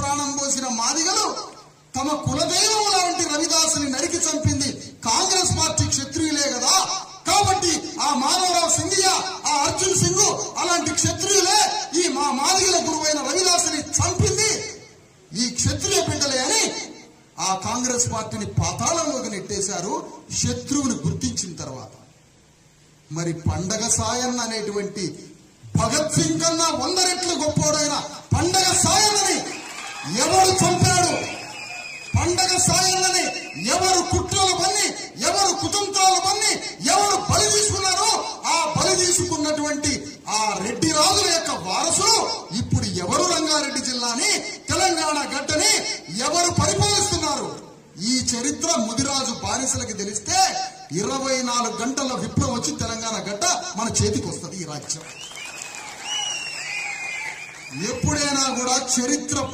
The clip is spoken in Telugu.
ప్రాణం పోసిన మాదిగలు తమ కులదైవం లాంటి రవిదాసుని నరికి చంపింది కాంగ్రెస్ పార్టీ క్షత్రియులే కదా. కాబట్టి ఆ మాధవరావు సింగియా, ఆ అర్జున్ సింగ్ అలాంటి క్షత్రియులే ఈ మా మాదిగల గురువైన రవిదాసుని చంపింది ఈ క్షత్రియ బిడ్డలే అని ఆ కాంగ్రెస్ పార్టీని పాతాళంలోకి నెట్టేశారు శత్రువుని గుర్తించిన తర్వాత. మరి పండగ సాయన్న అనేటువంటి భగత్ సింగ్ కన్నా 100 రెట్లు గొప్పోడైన పండగ సాయన్నని ఎవరు చంపాడు? పండగ సాయన్నని ఎవరు కుట్రలు పన్ని, ఎవరు కుతంత్రాలు పన్ని, ఎవరు బలి తీసుకున్నారో ఆ బలి తీసుకున్నటువంటి ఆ రెడ్డి రాజుల యొక్క వారసులు ఇప్పుడు ఎవరు రంగారెడ్డి జిల్లాని, తెలంగాణ గడ్డని ఎవరు పరిపాలిస్తున్నారు? ఈ చరిత్ర ముదిరాజు బానిసలకి తెలిస్తే 24 గంటల విప్లవం వచ్చి తెలంగాణ గడ్డ మన చేతికి వస్తుంది. ఈ రాజ్యం ఎప్పుడైనా కూడా చరిత్ర